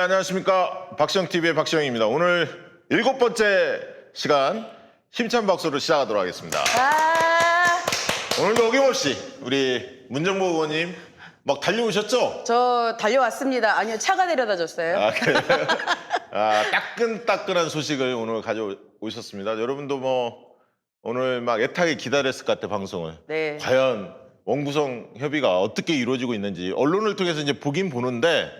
안녕하십니까. 박시영TV의 박시영입니다. 오늘 7번째 시간 힘찬 박수로 시작하도록 하겠습니다. 오늘도 어김없이 우리 문정보 의원님 막 달려오셨죠? 저 달려왔습니다. 아니요, 차가 데려다 줬어요. 그래요? 따끈따끈한 소식을 오늘 가져오셨습니다. 여러분도 뭐 오늘 막 애타게 기다렸을 것 같아, 방송을. 네. 과연 원구성 협의가 어떻게 이루어지고 있는지 언론을 통해서 이제 보긴 보는데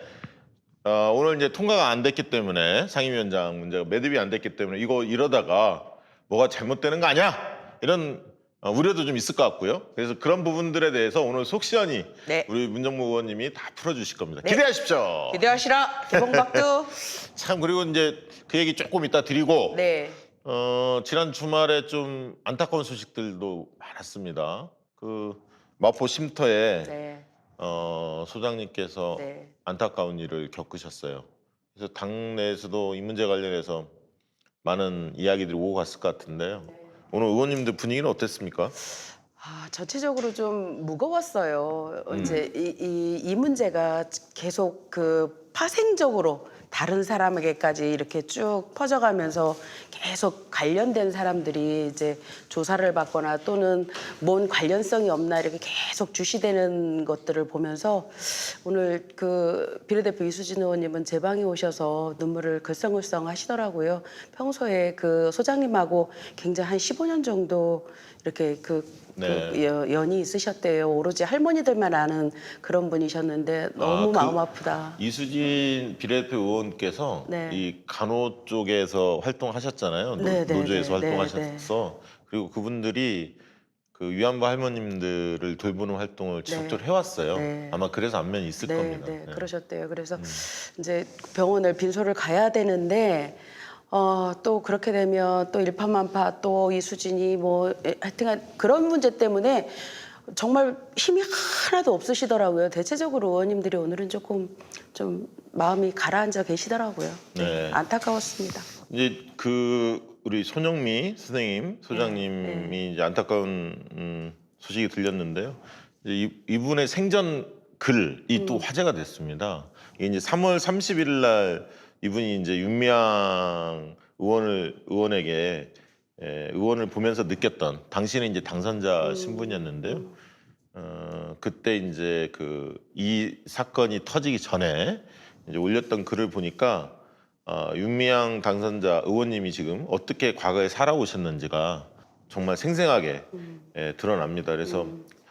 오늘 이제 통과가 안 됐기 때문에 상임위원장 문제가 매듭이 안 됐기 때문에 이거 이러다가 뭐가 잘못되는 거 아니야? 이런 우려도 좀 있을 것 같고요. 그래서 그런 부분들에 대해서 오늘 속 시원히 네. 우리 문정무 의원님이 다 풀어주실 겁니다. 네. 기대하십시오. 기대하시라. 개봉박두. 참 그리고 이제 그 얘기 조금 이따 드리고 네. 지난 주말에 좀 안타까운 소식들도 많았습니다. 그 마포 쉼터에 네. 소장님께서 네. 안타까운 일을 겪으셨어요. 그래서 당내에서도 이 문제 관련해서 많은 이야기들이 오고 갔을 것 같은데요. 네. 오늘 의원님들 분위기는 어땠습니까? 전체적으로 좀 무거웠어요. 이제 이 문제가 계속 그 파생적으로 다른 사람에게까지 이렇게 쭉 퍼져가면서 계속 관련된 사람들이 이제 조사를 받거나 또는 뭔 관련성이 없나 이렇게 계속 주시되는 것들을 보면서 오늘 그 비례대표 이수진 의원님은 제 방에 오셔서 눈물을 글썽글썽 하시더라고요. 평소에 그 소장님하고 굉장히 한 15년 정도 이렇게 네. 연이 있으셨대요. 오로지 할머니들만 아는 그런 분이셨는데 너무 마음 아프다. 이수진 비례대표 의원께서 네. 이 간호 쪽에서 활동하셨잖아요. 네, 네, 노조에서 네, 활동하셨어. 그리고 그분들이 그 위안부 할머님들을 돌보는 활동을 지속적으로 해왔어요. 네. 아마 그래서 안면이 있을 겁니다. 네, 그러셨대요. 그래서 이제 병원을 빈소를 가야 되는데 또 그렇게 되면 또 일파만파 또 이수진이 뭐 하여튼간 그런 문제 때문에 정말 힘이 하나도 없으시더라고요. 대체적으로 의원님들이 오늘은 조금 좀 마음이 가라앉아 계시더라고요. 네. 안타까웠습니다. 이제 그 우리 손영미 선생님, 소장님이 이제 안타까운 소식이 들렸는데요. 이제 이분의 생전 글이 또 화제가 됐습니다. 이게 이제 3월 30일 날 이분이 이제 윤미향 의원에게 의원을 보면서 느꼈던 당신은 이제 당선자 신분이었는데요. 그때 이제 이 사건이 터지기 전에 이제 올렸던 글을 보니까 윤미향 당선자 의원님이 지금 어떻게 과거에 살아오셨는지가 정말 생생하게 드러납니다. 그래서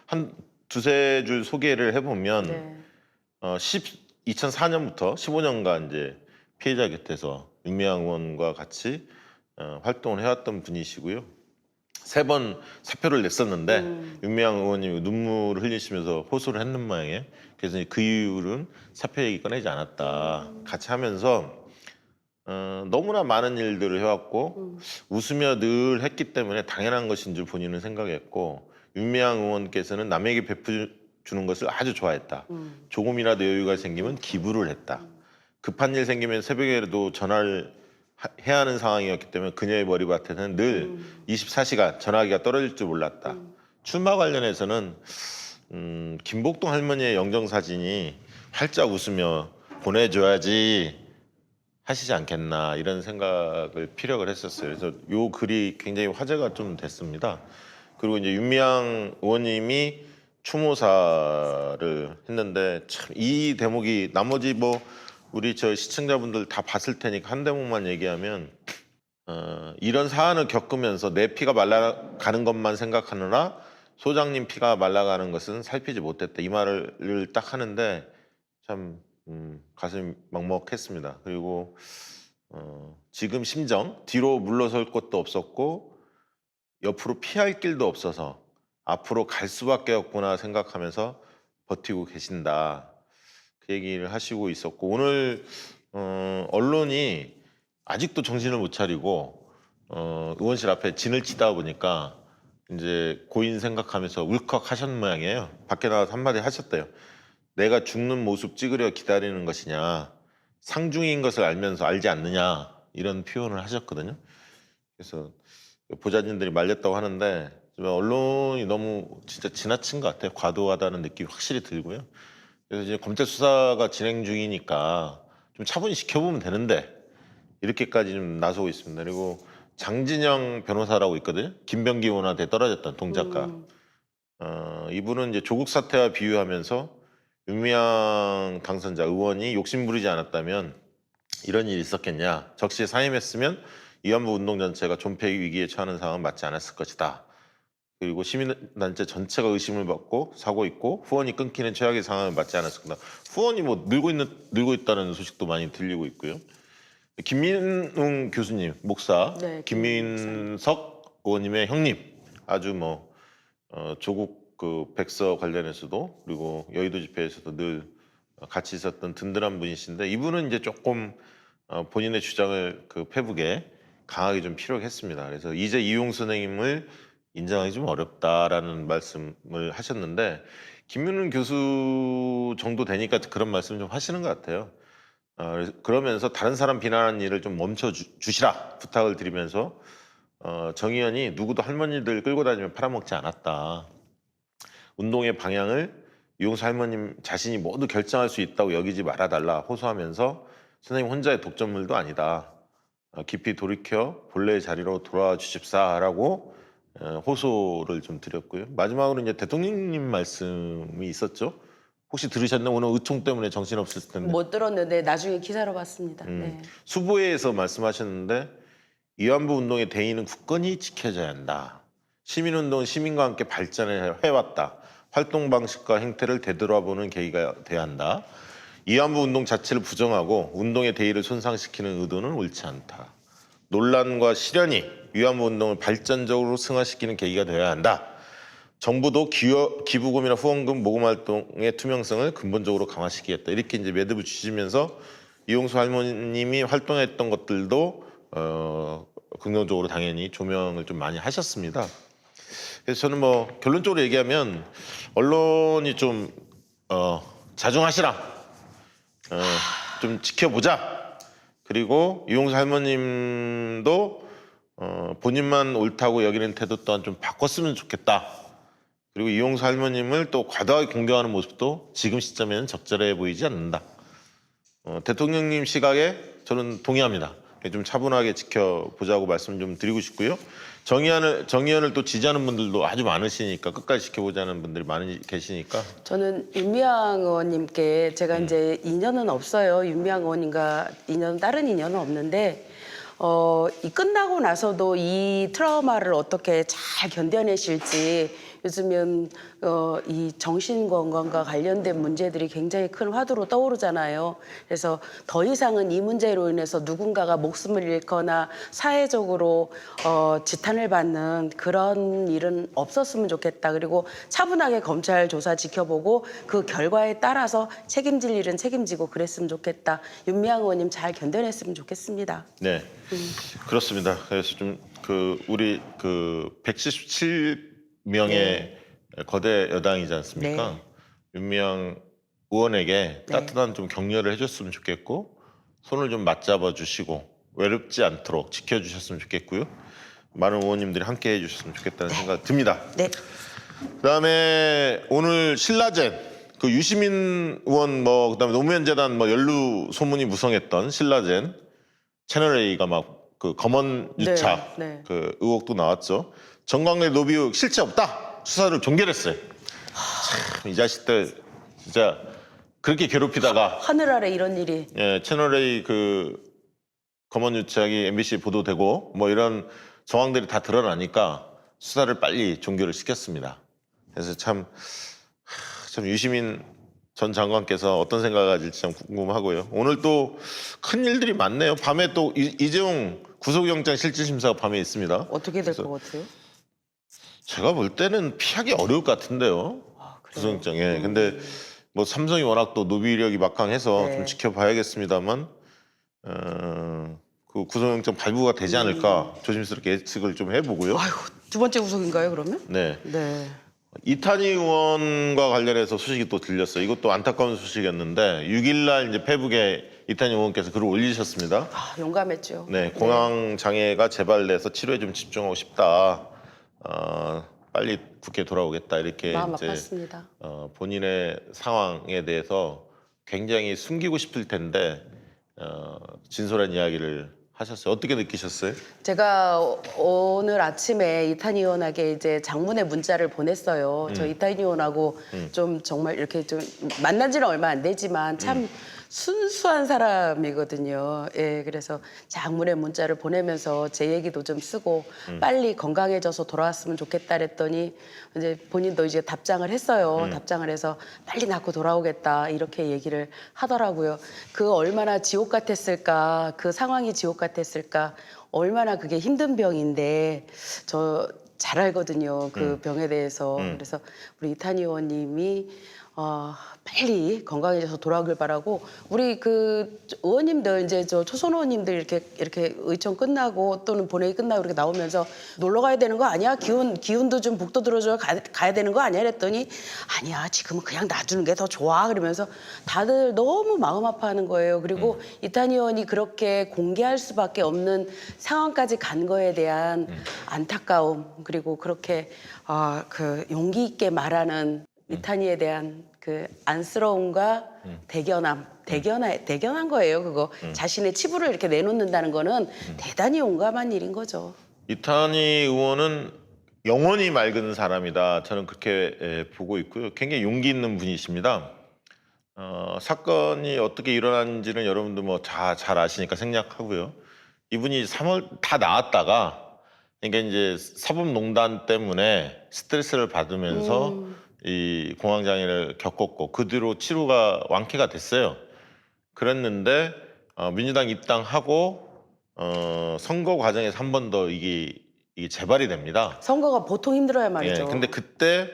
한 두세 줄 소개를 해보면 네. 2004년부터 15년간 이제 피해자 곁에서 윤미향 의원과 같이 활동을 해왔던 분이시고요. 3번 사표를 냈었는데 윤미향 의원님이 눈물을 흘리시면서 호소를 했는 모양이에요. 그래서 그 이후로는 사표 얘기 꺼내지 않았다. 같이 하면서 너무나 많은 일들을 해왔고 웃으며 늘 했기 때문에 당연한 것인 줄 본인은 생각했고 윤미향 의원께서는 남에게 베풀주는 것을 아주 좋아했다. 조금이라도 여유가 생기면 기부를 했다. 급한 일 생기면 새벽에라도 전화를 해야 하는 상황이었기 때문에 그녀의 머리맡에는 늘 24시간 전화기가 떨어질 줄 몰랐다. 출마 관련해서는 김복동 할머니의 영정사진이 활짝 웃으며 보내줘야지 하시지 않겠나 이런 생각을 피력을 했었어요. 그래서 요 글이 굉장히 화제가 좀 됐습니다. 그리고 이제 윤미향 의원님이 추모사를 했는데 참 이 대목이 나머지 뭐 우리 저 시청자분들 다 봤을 테니까 한 대목만 얘기하면 이런 사안을 겪으면서 내 피가 말라가는 것만 생각하느라 소장님 피가 말라가는 것은 살피지 못했다. 이 말을 딱 하는데 참 가슴이 먹먹했습니다. 그리고 지금 심정 뒤로 물러설 곳도 없었고 옆으로 피할 길도 없어서 앞으로 갈 수밖에 없구나 생각하면서 버티고 계신다. 그 얘기를 하시고 있었고 오늘 언론이 아직도 정신을 못 차리고 의원실 앞에 진을 치다 보니까 이제 고인 생각하면서 울컥 하셨는 모양이에요. 밖에 나와서 한마디 하셨대요. 내가 죽는 모습 찍으려 기다리는 것이냐 상중인 것을 알면서 알지 않느냐 이런 표현을 하셨거든요. 그래서 보좌진들이 말렸다고 하는데 언론이 너무 진짜 지나친 것 같아요. 과도하다는 느낌이 확실히 들고요. 그래서 이제 검찰 수사가 진행 중이니까 좀 차분히 지켜보면 되는데 이렇게까지 좀 나서고 있습니다. 그리고 장진영 변호사라고 있거든요. 김병기 원한테 떨어졌던 동작가. 이분은 이제 조국 사태와 비유하면서 윤미향 당선자 의원이 욕심부리지 않았다면 이런 일이 있었겠냐. 적시에 사임했으면 위안부 운동 전체가 존폐 위기에 처하는 상황은 맞지 않았을 것이다. 그리고 시민단체 전체가 의심을 받고 사고 있고 후원이 끊기는 최악의 상황을 맞지 않았을 거다. 후원이 뭐 늘고 있다는 소식도 많이 들리고 있고요. 김민웅 교수님, 목사, 네, 김민석 의원님의 형님, 아주 뭐 조국 그 백서 관련해서도 그리고 여의도 집회에서도 늘 같이 있었던 든든한 분이신데 이분은 이제 조금 본인의 주장을 그 페북에 강하게 좀 피력했습니다. 그래서 이제 이용수 선생님을 인정하기 좀 어렵다라는 말씀을 하셨는데 김민웅 교수 정도 되니까 그런 말씀 좀 하시는 것 같아요. 그러면서 다른 사람 비난하는 일을 좀 멈춰 주시라 부탁을 드리면서 정의연이 누구도 할머니들 끌고 다니며 팔아먹지 않았다. 운동의 방향을 이용수 할머님 자신이 모두 결정할 수 있다고 여기지 말아달라 호소하면서 선생님 혼자의 독점물도 아니다. 깊이 돌이켜 본래의 자리로 돌아와 주십사라고 호소를 좀 드렸고요. 마지막으로 이제 대통령님 말씀이 있었죠. 혹시 들으셨나요? 오늘 의총 때문에 정신없을 텐데. 못 들었는데 나중에 기사로 봤습니다. 네. 수보회에서 말씀하셨는데 위안부 운동의 대의는 굳건히 지켜져야 한다. 시민운동은 시민과 함께 발전을 해왔다. 활동 방식과 행태를 되돌아보는 계기가 돼야 한다. 위안부 운동 자체를 부정하고 운동의 대의를 손상시키는 의도는 옳지 않다. 논란과 실현이 위안부 운동을 발전적으로 승화시키는 계기가 되어야 한다. 정부도 기부금이나 후원금 모금 활동의 투명성을 근본적으로 강화시키겠다. 이렇게 이제 매듭을 주시면서 이용수 할머님이 활동했던 것들도 긍정적으로 당연히 조명을 좀 많이 하셨습니다. 그래서 저는 뭐 결론적으로 얘기하면 언론이 좀 자중하시라. 좀 지켜보자. 그리고 이용수 할머님도 본인만 옳다고 여기는 태도 또한 좀 바꿨으면 좋겠다. 그리고 이용수 할머님을 또 과도하게 공격하는 모습도 지금 시점에는 적절해 보이지 않는다. 대통령님 시각에 저는 동의합니다. 좀 차분하게 지켜보자고 말씀 좀 드리고 싶고요. 정의연을 또 지지하는 분들도 아주 많으시니까 끝까지 지켜보자는 분들이 많이 계시니까 저는 윤미향 의원님께 제가 이제 인연은 없어요. 윤미향 의원님과 다른 인연은 없는데 이 끝나고 나서도 이 트라우마를 어떻게 잘 견뎌내실지 요즘은 이 정신건강과 관련된 문제들이 굉장히 큰 화두로 떠오르잖아요. 그래서 더 이상은 이 문제로 인해서 누군가가 목숨을 잃거나 사회적으로 지탄을 받는 그런 일은 없었으면 좋겠다. 그리고 차분하게 검찰 조사 지켜보고 그 결과에 따라서 책임질 일은 책임지고 그랬으면 좋겠다. 윤미향 의원님 잘 견뎌냈으면 좋겠습니다. 네, 그렇습니다. 그래서 좀 우리 177명의 거대 여당이지 않습니까? 네. 윤미향 의원에게 따뜻한 좀 격려를 해줬으면 좋겠고 손을 좀 맞잡아 주시고 외롭지 않도록 지켜주셨으면 좋겠고요. 많은 의원님들이 함께 해주셨으면 좋겠다는 생각이 듭니다. 네. 그다음에 오늘 신라젠 유시민 의원 그다음에 노무현 재단 연루 소문이 무성했던 신라젠 채널 A가 막 검언 유착 네. 의혹도 나왔죠. 정광래 로비 의혹 실체 없다. 수사를 종결했어요. 참, 이 자식들 진짜 그렇게 괴롭히다가 하늘 아래 이런 일이. 채널 A 검언 유착이 MBC에 보도되고 이런 정황들이 다 드러나니까 수사를 빨리 종결을 시켰습니다. 그래서 참 유시민 전 장관께서 어떤 생각을 가질지 참 궁금하고요. 오늘 또 큰 일들이 많네요. 밤에 또 이재용 구속영장 실질심사가 밤에 있습니다. 어떻게 될 것 같아요? 제가 볼 때는 피하기 어려울 것 같은데요. 구속영장에. 근데 삼성이 워낙 또 노비력이 막강해서 좀 지켜봐야겠습니다만 그 구속영장 발부가 되지 않을까 조심스럽게 예측을 좀 해보고요. 아이고, 두 번째 구속인가요, 그러면? 네. 네. 이탄희 의원과 관련해서 소식이 또 들렸어요. 이것도 안타까운 소식이었는데 6일날 이제 페북에 이탄희 의원께서 글을 올리셨습니다. 용감했죠. 네, 공황 장애가 재발돼서 치료에 좀 집중하고 싶다. 빨리 국회에 돌아오겠다 이렇게 마음 이제 아팠습니다. 본인의 상황에 대해서 굉장히 숨기고 싶을 텐데 진솔한 이야기를 하셨어요. 어떻게 느끼셨어요? 제가 오늘 아침에 이탄희 의원에게 이제 장문의 문자를 보냈어요. 저 이탄희 의원하고 좀 정말 이렇게 좀 만난 지는 얼마 안 되지만 참 순수한 사람이거든요. 예, 그래서 장문의 문자를 보내면서 제 얘기도 좀 쓰고 빨리 건강해져서 돌아왔으면 좋겠다 그랬더니 이제 본인도 이제 답장을 했어요. 답장을 해서 빨리 낫고 돌아오겠다 이렇게 얘기를 하더라고요. 그 얼마나 지옥 같았을까, 그 상황이 지옥 같았을까, 얼마나 그게 힘든 병인데 저 잘 알거든요. 그 병에 대해서. 그래서 우리 이탄희 의원님이 빨리 건강해져서 돌아오길 바라고 우리 그 의원님들 이제 저 초선 의원님들 이렇게 의총 끝나고 또는 본회의 끝나고 이렇게 나오면서 놀러 가야 되는 거 아니야? 기운도 좀 북돋 들어줘야 가야 되는 거 아니야? 그랬더니 아니야 지금은 그냥 놔두는 게 더 좋아 그러면서 다들 너무 마음 아파하는 거예요. 그리고 이탄희 의원이 그렇게 공개할 수밖에 없는 상황까지 간 거에 대한 안타까움 그리고 그렇게 그 용기 있게 말하는 이탄희에 대한 그 안쓰러움과 대견한 거예요. 그거 자신의 치부를 이렇게 내놓는다는 거는 대단히 용감한 일인 거죠. 이탄희 의원은 영원히 맑은 사람이다. 저는 그렇게 보고 있고요. 굉장히 용기 있는 분이십니다. 사건이 어떻게 일어났는지는 여러분들 뭐 잘 아시니까 생략하고요. 이분이 3월 다 나왔다가 그러니까 이제 사법농단 때문에 스트레스를 받으면서 이 공황장애를 겪었고 그 뒤로 치료가 완쾌가 됐어요. 그랬는데 민주당 입당하고 선거 과정에서 한 번 더 이게 재발이 됩니다. 선거가 보통 힘들어야 말이죠. 예, 근데 그때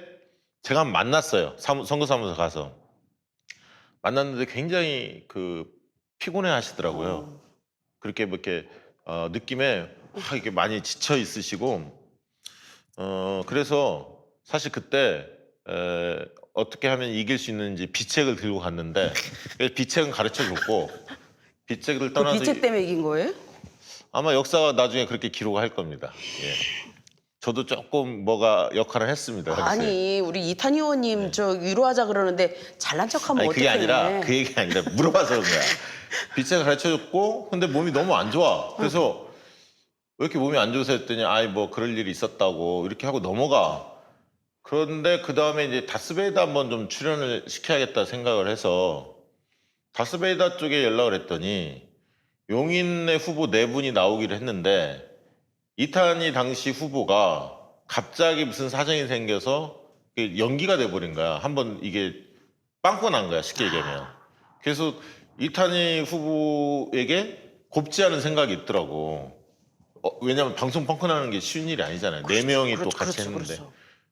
제가 만났어요. 선거사무소 가서 만났는데 굉장히 그 피곤해 하시더라고요. 그렇게 뭐 이렇게 느낌에 이렇게 많이 지쳐 있으시고 그래서 사실 그때 어떻게 하면 이길 수 있는지 비책을 들고 갔는데 비책은 가르쳐 줬고 비책을 그 떠나서 비책 때문에 이긴 거예요? 아마 역사가 나중에 그렇게 기록할 겁니다. 예. 저도 조금 뭐가 역할을 했습니다. 아니 우리 이탄희 의원님 저 위로하자 그러는데 잘난 척하면 아니, 어떡해. 그게 아니라 그 얘기가 아니라 물어봐서 그런 거야. 비책을 가르쳐 줬고 근데 몸이 너무 안 좋아. 그래서 왜 이렇게 몸이 안 좋으세요 했더니 아이 뭐 그럴 일이 있었다고 이렇게 하고 넘어가. 그런데 그 다음에 이제 다스베이다 한번 좀 출연을 시켜야겠다 생각을 해서 다스베이다 쪽에 연락을 했더니 용인의 후보 4분이 나오기로 했는데 이탄희 당시 후보가 갑자기 무슨 사정이 생겨서 연기가 돼버린 거야. 한번 이게 빵꾸 난 거야 쉽게 얘기하면. 그래서 이탄희 후보에게 곱지 않은 생각이 있더라고. 왜냐면 방송 빵꾸 나는 게 쉬운 일이 아니잖아요. 네 명이 또 같이 했는데.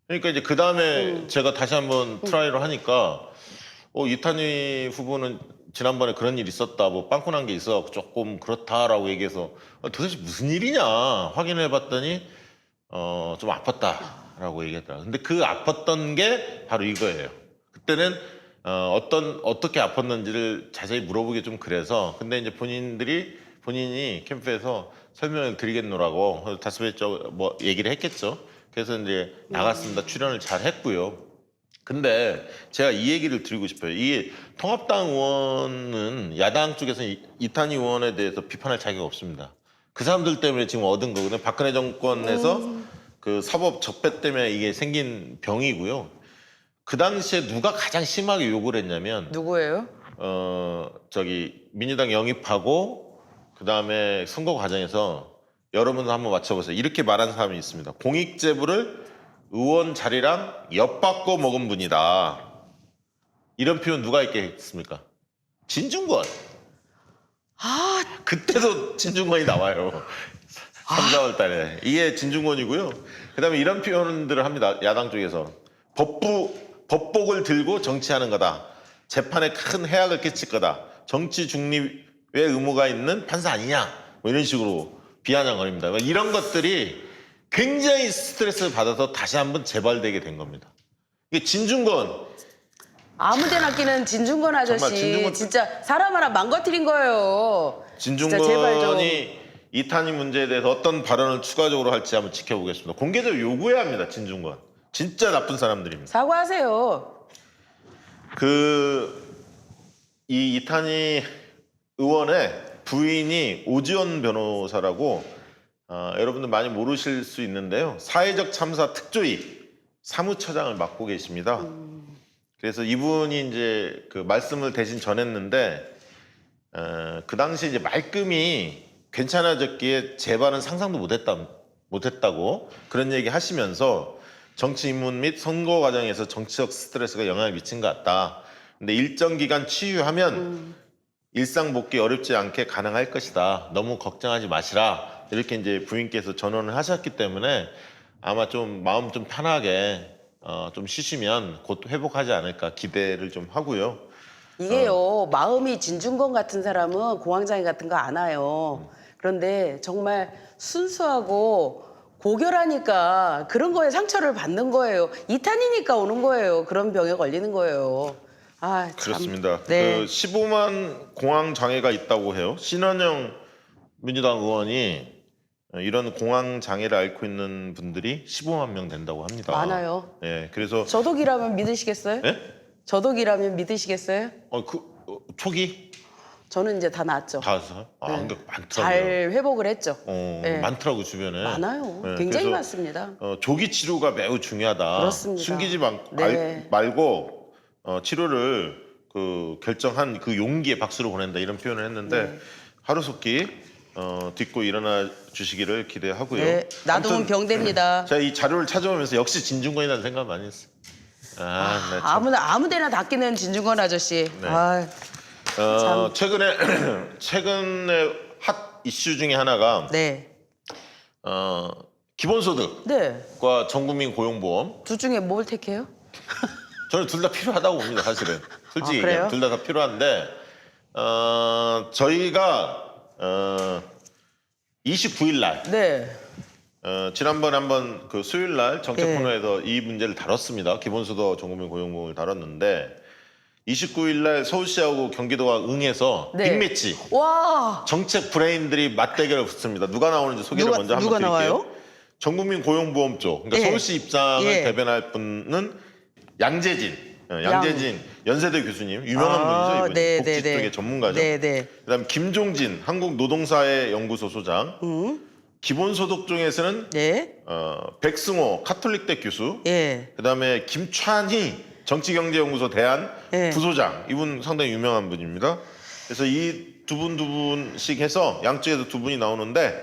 그러니까 이제 그 다음에 제가 다시 한번 트라이를 하니까 이탄희 후보는 지난번에 그런 일이 있었다, 뭐 빵꾸 난 게 있어 조금 그렇다라고 얘기해서 도대체 무슨 일이냐 확인을 해봤더니 좀 아팠다라고 얘기했더라고요. 근데 그 아팠던 게 바로 이거예요. 그때는 어떻게 아팠는지를 자세히 물어보기 좀 그래서 근데 이제 본인이 캠프에서 설명을 드리겠노라고 다스베이 쪽 뭐 얘기를 했겠죠. 그래서 이제 나갔습니다. 출연을 잘 했고요. 근데 제가 이 얘기를 드리고 싶어요. 이 통합당 의원은 야당 쪽에서 이탄희 의원에 대해서 비판할 자격이 없습니다. 그 사람들 때문에 지금 얻은 거거든요. 박근혜 정권에서 그 사법 적폐 때문에 이게 생긴 병이고요. 그 당시에 누가 가장 심하게 욕을 했냐면 누구예요? 민주당 영입하고 그 다음에 선거 과정에서 여러분도 한번 맞춰보세요. 이렇게 말한 사람이 있습니다. 공익제보를 의원 자리랑 엿바꿔 먹은 분이다. 이런 표현 누가 했겠습니까? 진중권. 그때도 진중권이 나와요. 3, 4월 달에. 이게 진중권이고요. 그다음에 이런 표현들을 합니다. 야당 쪽에서. 법복을 들고 정치하는 거다. 재판에 큰 해악을 끼칠 거다. 정치 중립의 의무가 있는 판사 아니냐. 뭐 이런 식으로 비아냥거립니다. 이런 것들이 굉장히 스트레스를 받아서 다시 한번 재발되게 된 겁니다. 이게 진중권. 아무데나 끼는 진중권 아저씨 진짜 사람 하나 망가뜨린 거예요. 진중권이 이탄희 문제에 대해서 어떤 발언을 추가적으로 할지 한번 지켜보겠습니다. 공개적으로 요구해야 합니다. 진중권. 진짜 나쁜 사람들입니다. 사과하세요. 이 이탄희 의원의 부인이 오지원 변호사라고 여러분들 많이 모르실 수 있는데요. 사회적 참사 특조위 사무처장을 맡고 계십니다. 그래서 이분이 이제 그 말씀을 대신 전했는데 그 당시 이제 말끔히 괜찮아졌기에 재발은 상상도 못했다고 그런 얘기 하시면서 정치 입문 및 선거 과정에서 정치적 스트레스가 영향을 미친 것 같다. 근데 일정 기간 치유하면 일상 복귀 어렵지 않게 가능할 것이다. 너무 걱정하지 마시라. 이렇게 이제 부인께서 전언을 하셨기 때문에 아마 좀 마음 좀 편하게 좀 쉬시면 곧 회복하지 않을까 기대를 좀 하고요. 이게요, 마음이 진중권 같은 사람은 공황장애 같은 거 안 와요. 그런데 정말 순수하고 고결하니까 그런 거에 상처를 받는 거예요. 이탄이니까 오는 거예요. 그런 병에 걸리는 거예요. 아, 참. 그렇습니다. 네. 그 15만 공황 장애가 있다고 해요. 신원영 민주당 의원이 이런 공황 장애를 앓고 있는 분들이 15만 명 된다고 합니다. 많아요. 예, 그래서 저독이라면 믿으시겠어요? 예? 저독이라면 믿으시겠어요? 초기 저는 이제 다 나았죠. 다서 네. 근데 많더라고요. 잘 회복을 했죠. 네. 많더라고 주변에. 많아요. 예, 굉장히 그래서, 많습니다. 조기 치료가 매우 중요하다. 그렇습니다. 숨기지 네. 말고 치료를 결정한 그 용기에 박수를 보낸다 이런 표현을 했는데 네. 하루속히 딛고 일어나 주시기를 기대하고요. 네. 나도 아무튼 병됩니다. 제가 이 자료를 찾아보면서 역시 진중권이라는 생각 많이 했어요. 네, 참. 아무데나 닦이는 진중권 아저씨. 네. 아, 참. 최근에 핫 이슈 중에 하나가 네. 기본소득과 네. 전국민 고용보험. 둘 중에 뭘 택해요? 저는 둘 다 필요하다고 봅니다, 사실은. 솔직히 아, 그래요? 얘기하면 둘 다 필요한데 저희가 29일 날 네. 지난번에 한번 그 수요일 날 정책 예. 코너에서 이 문제를 다뤘습니다. 기본소득 전국민 고용보험을 다뤘는데 29일 날 서울시하고 경기도가 응해서 네. 빅매치 와. 정책 브레인들이 맞대결을 붙습니다. 누가 나오는지 소개를 먼저 한번 누가 드릴게요. 나와요? 전국민 고용보험 쪽, 그러니까 예. 서울시 입장을 예. 대변할 분은 양재진 연세대 교수님, 유명한 분이죠. 이분. 네, 복지 네, 네. 쪽의 전문가죠. 네, 네. 그다음 김종진 한국노동사회연구소 소장, 기본소득 쪽에서는 네. 백승호 카톨릭대 교수, 예. 그다음에 김찬희 정치경제연구소 대안 예. 부소장, 이분 상당히 유명한 분입니다. 그래서 이 두 분씩 해서 양쪽에서 두 분이 나오는데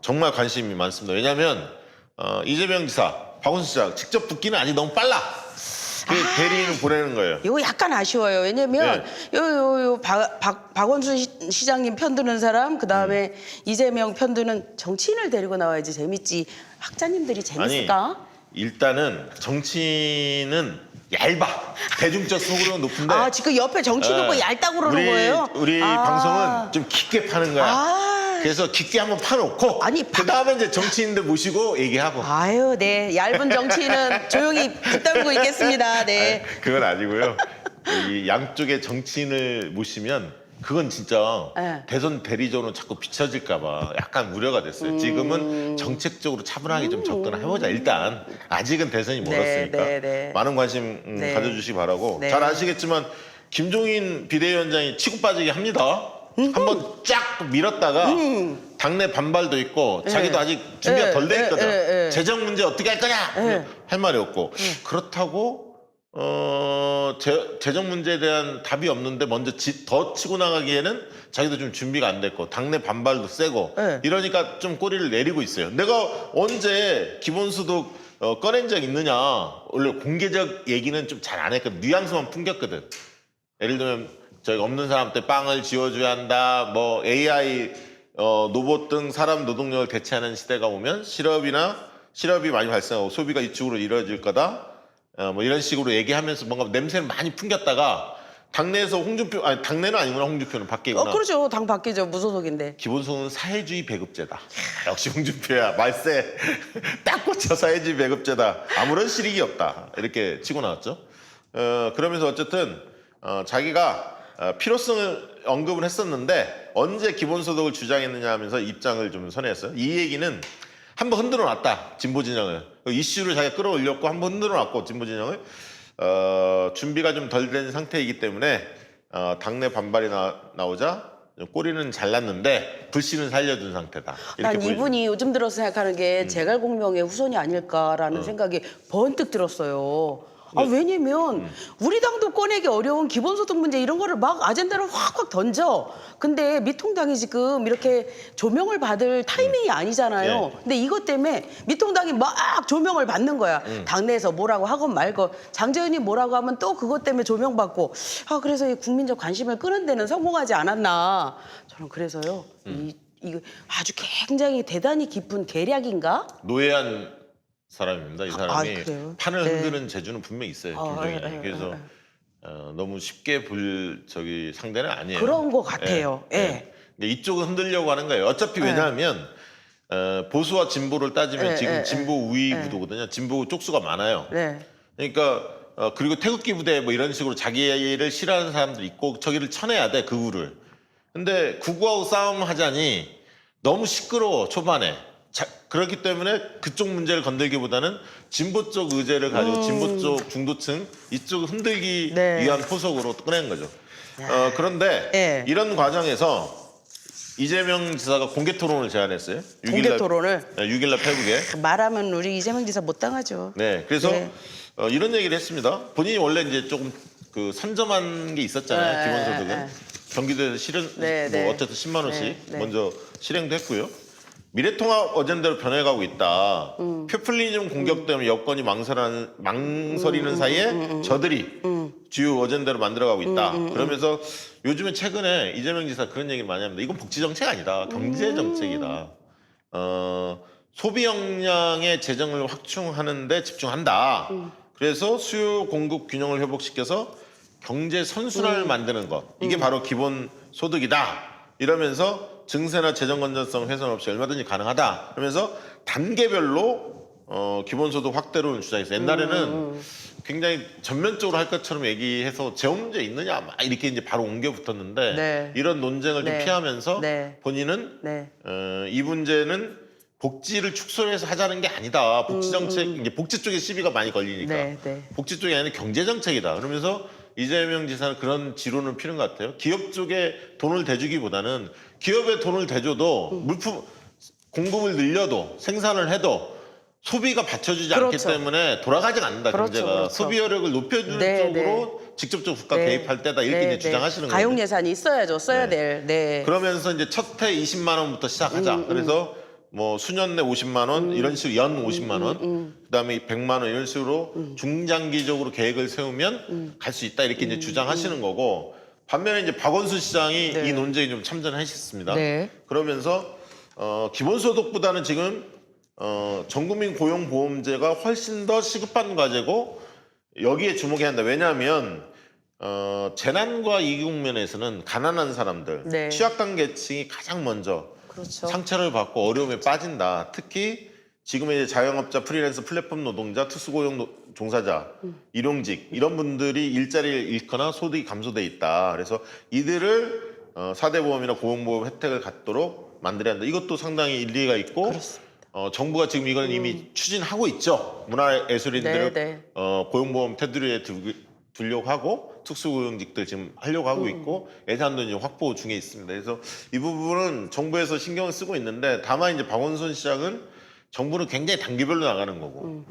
정말 관심이 많습니다. 왜냐하면 이재명 지사, 박원순 시장 직접 붙기는 아직 너무 빨라. 그 대리인을 보내는 거예요. 이거 약간 아쉬워요. 왜냐면 박원순 시장님 편드는 사람, 그다음에 이재명 편드는 정치인을 데리고 나와야지 재밌지. 학자님들이 재밌을까? 일단은 정치는 얇아. 대중적 속으로는 높은데. 아, 지금 옆에 정치 놓고 얇다고 그러는 거예요? 우리 방송은 좀 깊게 파는 거야. 아. 그래서 깊게 한번 파놓고 아니, 그 다음에 이제 정치인들 모시고 얘기하고. 아유, 네. 얇은 정치인은 조용히 붙들고 있겠습니다. 네. 그건 아니고요. 이 양쪽의 정치인을 모시면 그건 진짜 네. 대선 대리전으로 자꾸 비춰질까 봐 약간 우려가 됐어요. 지금은 정책적으로 차분하게 좀 접근을 해보자. 일단 아직은 대선이 멀었으니까 네, 네. 많은 관심 네. 가져주시기 바라고. 네. 잘 아시겠지만 김종인 비대위원장이 치고 빠지기 합니다. 한번 쫙 밀었다가 당내 반발도 있고 자기도 아직 준비가 덜 돼 있거든. 재정 문제 어떻게 할 거냐 할 말이 없고. 그렇다고 재정 문제에 대한 답이 없는데 먼저 더 치고 나가기에는 자기도 좀 준비가 안 됐고 당내 반발도 세고 이러니까 좀 꼬리를 내리고 있어요. 내가 언제 기본소득 꺼낸 적 있느냐. 원래 공개적 얘기는 좀 잘 안 했거든. 뉘앙스만 풍겼거든. 예를 들면 저희 없는 사람한테 빵을 지어줘야 한다. 뭐 AI 로봇 등 사람 노동력을 대체하는 시대가 오면 실업이 많이 발생하고 소비가 이쪽으로 이루어질 거다. 뭐 이런 식으로 얘기하면서 뭔가 냄새를 많이 풍겼다가 당내에서 당내는 아니구나. 홍준표는 밖에 있구나. 그렇죠. 당 바뀌죠. 무소속인데. 기본소득은 사회주의 배급제다. 역시 홍준표야. 말세 딱 꽂혀 사회주의 배급제다. 아무런 실익이 없다. 이렇게 치고 나왔죠. 그러면서 어쨌든 자기가 필요성을 언급을 했었는데 언제 기본소득을 주장했느냐 하면서 입장을 좀 선회했어요. 이 얘기는 한번 흔들어 놨다. 진보 진영을. 이슈를 자기가 끌어올렸고 한번 흔들어 놨고 진보 진영을 준비가 좀 덜 된 상태이기 때문에 당내 반발이 나오자 꼬리는 잘랐는데 불씨는 살려둔 상태다. 이렇게 난 보여집니다. 이분이 요즘 들어서 생각하는 게 제갈공명의 후손이 아닐까라는 생각이 번뜩 들었어요. 왜냐면 우리 당도 꺼내기 어려운 기본소득 문제 이런 거를 막 아젠다로 확확 던져. 근데 미통당이 지금 이렇게 조명을 받을 타이밍이 아니잖아요. 예. 근데 이것 때문에 미통당이 막 조명을 받는 거야. 당내에서 뭐라고 하건 말건. 장재현이 뭐라고 하면 또 그것 때문에 조명받고. 그래서 이 국민적 관심을 끄는 데는 성공하지 않았나. 저는 그래서요. 이거 아주 굉장히 대단히 깊은 계략인가? 노예한 사람입니다. 이 사람이 그래요? 판을 네. 흔드는 재주는 분명히 있어요. 김정일이. 그래서 너무 쉽게 볼 상대는 아니에요. 그런 것 같아요. 예. 근데 이쪽은 흔들려고 하는 거예요. 어차피 왜냐하면 보수와 진보를 따지면 지금 진보 우위 구도거든요. 진보 쪽수가 많아요. 네. 그러니까 그리고 태극기 부대 뭐 이런 식으로 자기를 싫어하는 사람들 있고 저기를 쳐내야 돼, 극우를. 근데 극우하고 싸움하자니 너무 시끄러워 초반에. 그렇기 때문에 그쪽 문제를 건들기보다는 진보 쪽 의제를 가지고 진보 쪽 중도층 이쪽을 흔들기 네. 위한 포석으로 꺼낸 거죠. 그런데 예. 이런 과정에서 이재명 지사가 공개 토론을 제안했어요. 공개 토론을 6일날 페북에. 말하면 우리 이재명 지사 못 당하죠. 네, 그래서 네. 이런 얘기를 했습니다. 본인이 원래 이제 조금 그 선점한 게 있었잖아요. 기본소득은 경기도에서 실현 네, 뭐 네. 어쨌든 10만 원씩 네. 먼저 실행도 했고요. 미래통합 어젠다로 변해가고 있다. 표퓰리즘 공격 때문에 여권이 망설이는 사이에 저들이 주요 어젠다로 만들어가고 있다. 그러면서 요즘에 최근에 이재명 지사 그런 얘기를 많이 합니다. 이건 복지 정책 아니다. 경제 정책이다. 소비 역량의 재정을 확충하는 데 집중한다. 그래서 수요 공급 균형을 회복시켜서 경제 선순환을 만드는 것. 이게 바로 기본 소득이다. 이러면서 증세나 재정 건전성 훼손 없이 얼마든지 가능하다. 그러면서 단계별로 기본소득 확대론을 주장했어요. 옛날에는 굉장히 전면적으로 할 것처럼 얘기해서 재원 문제 있느냐 막 이렇게 이제 바로 옮겨 붙었는데 네. 이런 논쟁을 좀 네. 피하면서 네. 본인은 네. 이 문제는 복지를 축소해서 하자는 게 아니다. 복지 정책 이제 복지 쪽에 시비가 많이 걸리니까 네, 네. 복지 쪽이 아니라 경제 정책이다. 그러면서 이재명 지사는 그런 지론을 피는 것 같아요. 기업 쪽에 돈을 대주기보다는 기업에 돈을 대줘도 물품 공급을 늘려도 생산을 해도 소비가 받쳐주지 않기 그렇죠. 때문에 돌아가지 않는다. 그렇죠, 경제가 그렇죠. 소비력을 높여주는 네, 쪽으로 직접적 국가 네. 개입할 때다 이렇게 이제 주장하시는 거예요. 가용 예산이 있어야죠. 써야 될. 네. 그러면서 이제 첫 해 20만 원부터 시작하자. 그래서 뭐 수년 내 50만 원 이런 식으로 연 50만 원, 그다음에 100만 원 이런 식으로 중장기적으로 계획을 세우면 갈 수 있다 이렇게 이제 주장하시는 거고 반면에 이제 박원순 시장이 네. 이 논쟁에 좀 참전하셨습니다. 네. 그러면서 기본소득보다는 지금 전국민 고용보험제가 훨씬 더 시급한 과제고 여기에 주목해야 한다. 왜냐하면 재난과 이 국면에서는 가난한 사람들, 네. 취약한 계층이 가장 먼저 그렇죠. 상처를 받고 어려움에 빠진다. 특히 지금의 이제 자영업자, 프리랜서, 플랫폼 노동자, 특수고용 종사자, 일용직 이런 분들이 일자리를 잃거나 소득이 감소돼 있다. 그래서 이들을 4대 보험이나 고용보험 혜택을 갖도록 만들어야 한다. 이것도 상당히 일리가 있고 그렇습니다. 정부가 지금 이거는 이미 추진하고 있죠. 문화예술인들을 네, 네. 고용보험 테두리에 두려고 하고 특수고용직들 지금 하려고 하고 있고 예산도 이제 확보 중에 있습니다. 그래서 이 부분은 정부에서 신경을 쓰고 있는데 다만 이제 박원순 시장은 정부는 굉장히 단계별로 나가는 거고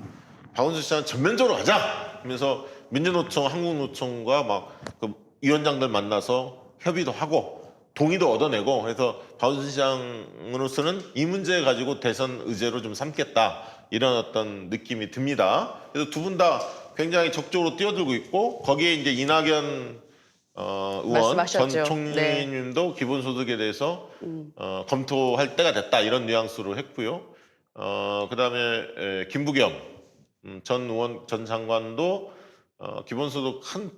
박원순 시장은 전면적으로 가자 하면서 민주노총, 한국노총과 막 그 위원장들 만나서 협의도 하고 동의도 얻어내고 그래서 박원순 시장으로서는 이 문제 가지고 대선 의제로 좀 삼겠다 이런 어떤 느낌이 듭니다. 그래서 두 분 다 굉장히 적극적으로 뛰어들고 있고 거기에 이제 이낙연 의원 말씀하셨죠. 전 총리님도 기본소득에 대해서 검토할 때가 됐다 이런 뉘앙스로 했고요. 그다음에 김부겸 전 의원 전 장관도 기본소득 한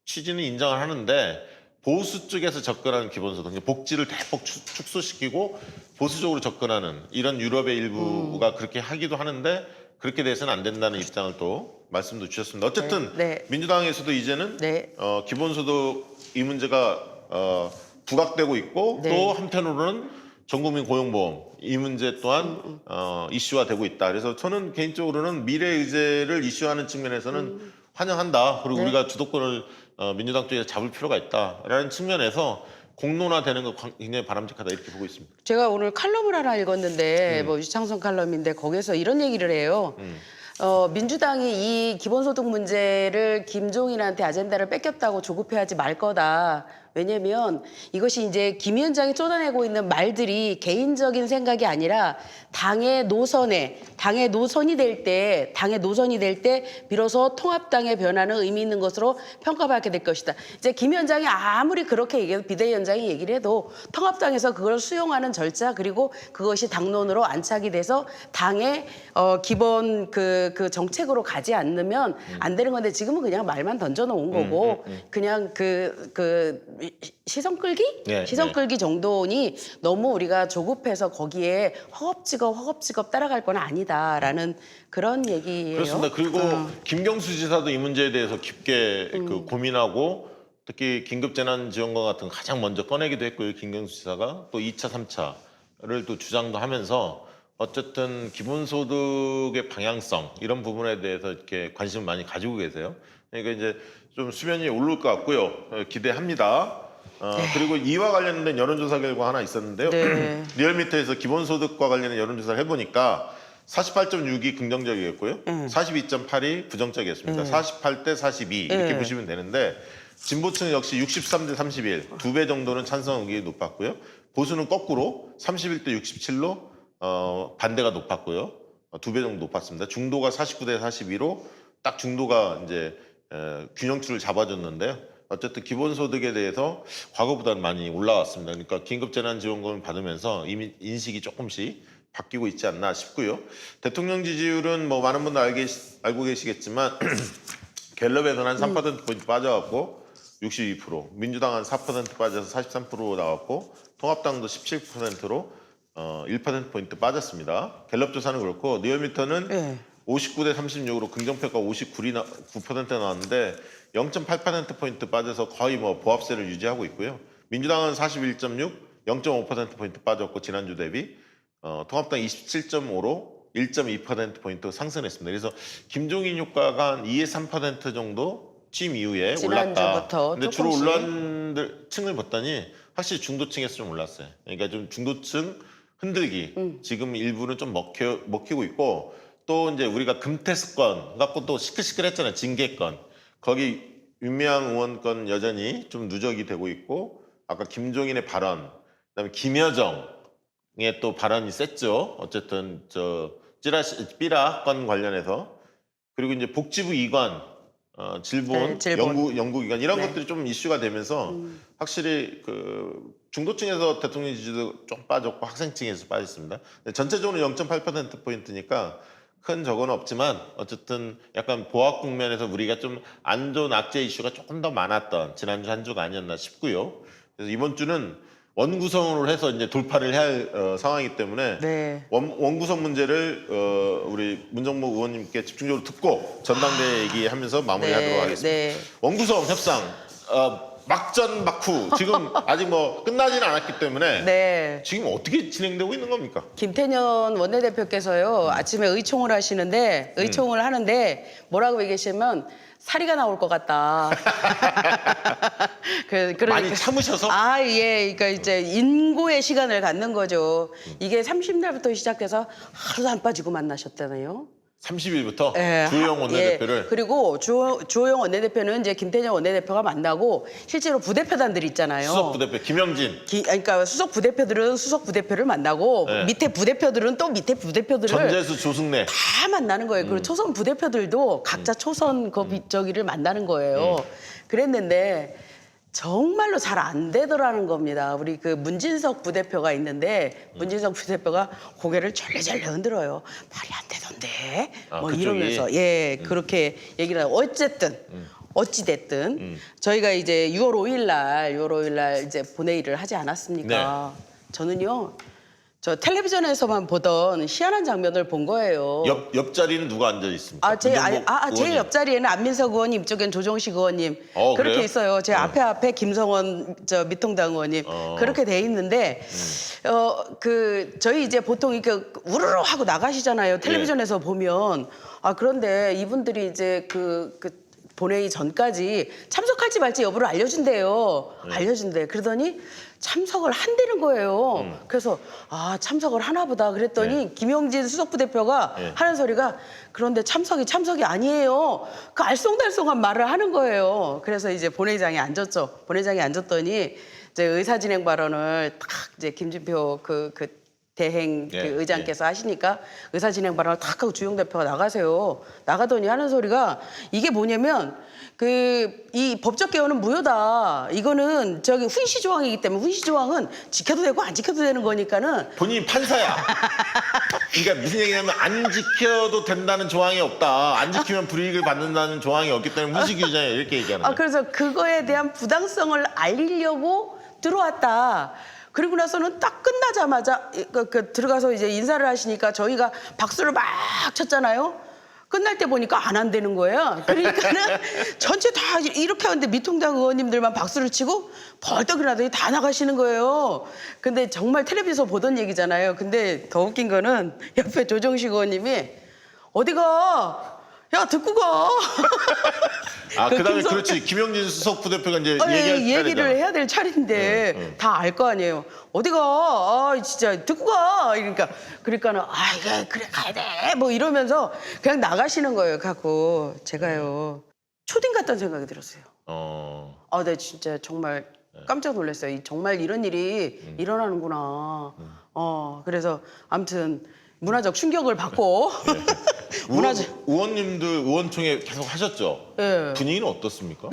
취지는 인정을 하는데 보수 쪽에서 접근하는 기본소득, 복지를 대폭 축소시키고 보수적으로 접근하는 이런 유럽의 일부가 그렇게 하기도 하는데 그렇게 돼서는 안 된다는 입장을 또 말씀도 주셨습니다. 어쨌든 네. 민주당에서도 이제는 네. 기본소득 이 문제가 부각되고 있고 네. 또 한편으로는 전국민 고용보험 이 문제 또한 이슈화되고 있다. 그래서 저는 개인적으로는 미래 의제를 이슈화하는 측면에서는 환영한다. 그리고 네. 우리가 주도권을 민주당 쪽에서 잡을 필요가 있다라는 측면에서 공론화되는 거 굉장히 바람직하다 이렇게 보고 있습니다. 제가 오늘 칼럼을 하나 읽었는데 뭐 유창선 칼럼인데 거기서 이런 얘기를 해요. 민주당이 이 기본소득 문제를 김종인한테 아젠다를 뺏겼다고 조급해하지 말 거다. 왜냐면 이것이 이제 김 위원장이 쏟아내고 있는 말들이 개인적인 생각이 아니라 당의 노선이 될 때 비로소 통합당의 변화는 의미 있는 것으로 평가받게 될 것이다. 이제 김 위원장이 아무리 그렇게 얘기해도 비대위원장이 얘기를 해도 통합당에서 그걸 수용하는 절차 그리고 그것이 당론으로 안착이 돼서 당의 기본 그 정책으로 가지 않으면 안 되는 건데 지금은 그냥 말만 던져놓은 거고 그냥 시선 끌기? 네, 시선 네. 끌기 정도니 너무 우리가 조급해서 거기에 허겁지겁 따라갈 건 아니다라는 그런 얘기예요. 그렇습니다. 그리고 김경수 지사도 이 문제에 대해서 깊게 그 고민하고 특히 긴급재난지원금 같은 거 가장 먼저 꺼내기도 했고요. 김경수 지사가 또 2차, 3차를 또 주장도 하면서 어쨌든 기본소득의 방향성 이런 부분에 대해서 이렇게 관심을 많이 가지고 계세요. 그러니까 이제 좀 수면이 오를 것 같고요. 기대합니다. 그리고 이와 관련된 여론조사 결과 하나 있었는데요. 네. 리얼미터에서 기본소득과 관련된 여론조사를 해보니까 48.6이 긍정적이었고요. 42.8이 부정적이었습니다. 48대 42 이렇게 보시면 되는데 진보층 역시 63대 31, 2배 정도는 찬성 의견이 높았고요. 보수는 거꾸로 31대 67로 반대가 높았고요. 2배 정도 높았습니다. 중도가 49대 42로 딱 중도가 이제 균형추를 잡아줬는데요. 어쨌든 기본소득에 대해서 과거보다는 많이 올라왔습니다. 그러니까 긴급재난지원금을 받으면서 이미 인식이 조금씩 바뀌고 있지 않나 싶고요. 대통령 지지율은 뭐 많은 분들 알고 계시겠지만 갤럽에서는 한 3%포인트 빠져갖고 62%, 민주당 한 4% 빠져서 43% 나왔고 통합당도 17%로 1%포인트 빠졌습니다. 갤럽 조사는 그렇고 리얼미터는 59대 36으로 긍정평가 9% 나왔는데 0.8%포인트 빠져서 거의 뭐 보합세를 유지하고 있고요. 민주당은 41.6, 0.5%포인트 빠졌고 지난주 대비 통합당 27.5로 1.2%포인트 상승했습니다. 그래서 김종인 효과가 한 2에서 3% 정도 취임 이후에 올랐다. 지난주부터 근데 주로 조금씩. 올라온 층을 봤더니 확실히 중도층에서 좀 올랐어요. 그러니까 좀 중도층 흔들기. 지금 일부는 좀 먹히고 있고 또 이제 우리가 금태습권 갖고 또 시끌시끌했잖아요. 징계권. 거기 윤미향 의원 건 여전히 좀 누적이 되고 있고 아까 김종인의 발언, 그다음에 김여정의 또 발언이 셌죠. 어쨌든 삐라 건 관련해서 그리고 이제 복지부 이관, 질본, 연구기관 이런 것들이 좀 이슈가 되면서 확실히 그 중도층에서 대통령 지지도 좀 빠졌고 학생층에서 빠졌습니다. 전체적으로 0.8%포인트니까 큰 적은 없지만 어쨌든 약간 보합 국면에서 우리가 좀 안 좋은 악재 이슈가 조금 더 많았던 지난주 한 주가 아니었나 싶고요. 그래서 이번 주는 원구성으로 해서 이제 돌파를 해야 할 상황이기 때문에 네. 원구성 문제를 우리 문정모 의원님께 집중적으로 듣고 전당대회 얘기하면서 마무리하도록 하겠습니다. 네. 원구성 협상 막전 막후 지금 아직 뭐 끝나지는 않았기 때문에 네. 지금 어떻게 진행되고 있는 겁니까? 김태년 원내대표께서요 아침에 의총을 하는데 뭐라고 얘기하시면 사리가 나올 것 같다. 그러니까 많이 참으셔서? 그러니까 이제 인고의 시간을 갖는 거죠. 이게 30날부터 시작돼서 하루도 안 빠지고 만나셨다네요. 30일부터 예, 주호영 원내대표를 그리고 주호영 원내대표는 이제 김태년 원내대표가 만나고 실제로 부대표단들 있잖아요. 수석 부대표 김영진 그러니까 수석 부대표들은 수석 부대표를 만나고 네. 밑에 부대표들은 또 밑에 부대표들을 전재수 조승래 다 만나는 거예요. 그리고 초선 부대표들도 각자 초선 저기를 만나는 거예요. 그랬는데 정말로 잘 안 되더라는 겁니다. 우리 그 문진석 부대표가 있는데 문진석 부대표가 고개를 절레절레 흔들어요. 말이 안 되던데. 뭐 그쪽이? 이러면서 그렇게 얘기를 하고 어찌 됐든 저희가 이제 6월 5일 날 이제 본회의를 하지 않았습니까? 저는요. 저 텔레비전에서만 보던 희한한 장면을 본 거예요. 옆자리는 누가 앉아 있습니까? 제일 의원님. 옆자리에는 안민석 의원님, 이쪽엔 조정식 의원님 그렇게 그래요? 있어요. 제 앞에 김성원 미통당 의원님 그렇게 돼 있는데 저희 이제 보통 이렇게 우르르 하고 나가시잖아요. 텔레비전에서 보면 그런데 이분들이 이제 본회의 전까지 참석할지 말지 여부를 알려준대요. 알려준대. 그러더니 참석을 한다는 거예요. 그래서 아 참석을 하나 보다 그랬더니 김용진 수석부대표가 하는 소리가 그런데 참석이 아니에요. 그 알쏭달쏭한 말을 하는 거예요. 그래서 이제 본회의장에 앉았죠. 본회의장에 앉았더니 이제 의사진행 발언을 딱 이제 김진표 그 대행 그 의장께서 하시니까 의사진행 발언을 탁 하고 주영 대표가 나가세요. 나가더니 하는 소리가 이게 뭐냐면 이 법적 개헌은 무효다. 이거는 저기 훈시 조항이기 때문에 훈시 조항은 지켜도 되고 안 지켜도 되는 거니까는 본인이 판사야. 그러니까 무슨 얘기냐면 안 지켜도 된다는 조항이 없다. 안 지키면 불이익을 받는다는 조항이 없기 때문에 훈시 규정에 이렇게 얘기하는 거예요. 그래서 그거에 대한 부당성을 알리려고 들어왔다. 그리고 나서는 딱 끝나자마자 들어가서 이제 인사를 하시니까 저희가 박수를 막 쳤잖아요. 끝날 때 보니까 안 한다는 거예요. 그러니까는 전체 다 이렇게 하는데 미통당 의원님들만 박수를 치고 벌떡 일어나더니 다 나가시는 거예요. 근데 정말 텔레비에서 보던 얘기잖아요. 근데 더 웃긴 거는 옆에 조정식 의원님이 어디가? 야 듣고 가. 그다음에 그렇지. 김용진 수석 부대표가 이제 얘기를 해야 될 차례인데 다 알 거 아니에요. 어디가? 진짜 듣고 가. 그러니까는 이게 그래 가야 돼. 뭐 이러면서 그냥 나가시는 거예요. 갖고 제가요 초딩 같다는 생각이 들었어요. 네 진짜 정말 깜짝 놀랐어요. 정말 이런 일이 일어나는구나. 그래서 아무튼 문화적 충격을 받고 의원님들 의원총회 계속 하셨죠? 예. 분위기는 어떻습니까?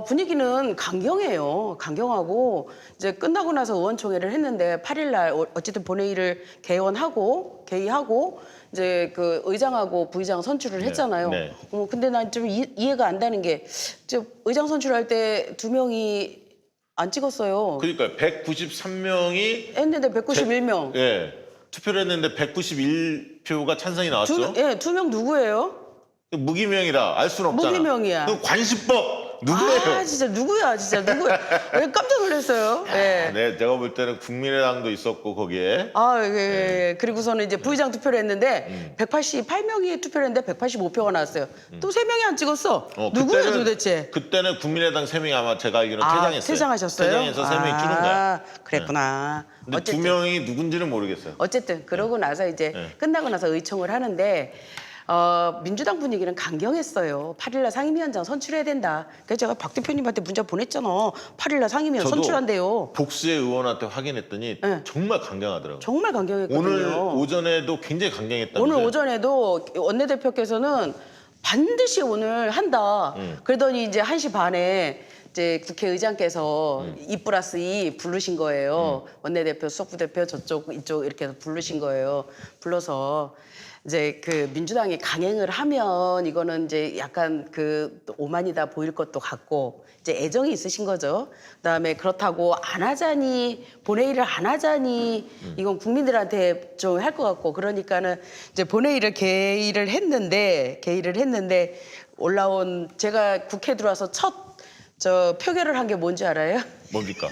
분위기는 강경해요. 강경하고 이제 끝나고 나서 의원총회를 했는데 8일 날 어쨌든 본회의를 개의하고 이제 그 의장하고 부의장 선출을 했잖아요. 네. 근데 난 좀 이해가 안 되는 게 의장 선출할 때 2명이 안 찍었어요. 그러니까 193명이 했는데 191명. 투표를 했는데 191표가 찬성이 나왔죠? 2명 누구예요? 무기명이라 알 수는 없잖아. 무기명이야. 그럼 관시법 누구예요? 진짜 누구야? 왜 깜짝 놀랐어요. 내가 볼 때는 국민의당도 있었고 거기에. 그리고서는 이제 부의장 투표를 했는데 188명이 투표를 했는데 185표가 나왔어요. 또 3명이 안 찍었어. 누구예요 도대체? 그때는 국민의당 3명이 아마 제가 알기로는 퇴장했어요. 퇴장하셨어요? 퇴장해서 3명이 줄은 거야. 그랬구나. 근데 2명이 누군지는 모르겠어요. 어쨌든 그러고 나서 이제 끝나고 나서 의총을 하는데 민주당 분위기는 강경했어요. 8일날 상임위원장 선출해야 된다. 그래서 제가 박 대표님한테 문자 보냈잖아. 8일날 상임위원 선출한대요. 복수의 의원한테 확인했더니 정말 강경하더라고요. 정말 강경했거든요. 오늘 오전에도 굉장히 강경했다면서요? 오늘 오전에도 원내대표께서는 반드시 오늘 한다. 그러더니 이제 1시 반에 이제 국회의장께서 2+2 부르신 거예요. 원내대표, 수석부대표 이쪽 이렇게 해서 부르신 거예요. 불러서 이제 그 민주당이 강행을 하면 이거는 이제 약간 오만이다 보일 것도 같고 이제 애정이 있으신 거죠. 그다음에 그렇다고 안 하자니 본회의를 안 하자니 이건 국민들한테 좀 할 것 같고 그러니까는 이제 본회의를 개의를 했는데 올라온 제가 국회 들어와서 첫 표결을 한 게 뭔지 알아요? 뭡니까?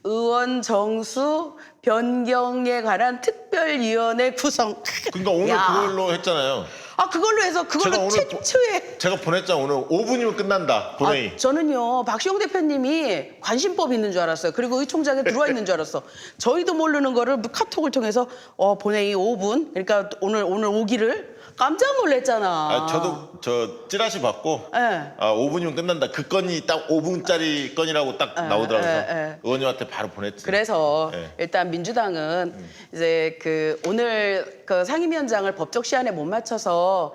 의원 정수 변경에 관한 특별위원회 구성. 그러니까 오늘 그걸로 했잖아요. 그걸로 해서 그걸로 최초에 제가 보냈잖아요. 오늘 5분이면 끝난다 본회의. 저는요 박시영 대표님이 관심법 있는 줄 알았어요. 그리고 의총장에 들어와 있는 줄 알았어. 저희도 모르는 거를 카톡을 통해서 본회의 5분 그러니까 오늘 오기를 깜짝 놀랐잖아. 저도 저 찌라시 받고 5분이면 끝난다. 그 건이 딱 5분짜리 건이라고 딱 나오더라고요. 의원님한테 바로 보냈지. 그래서 일단 민주당은 이제 오늘 상임위원장을 법적 시한에 못 맞춰서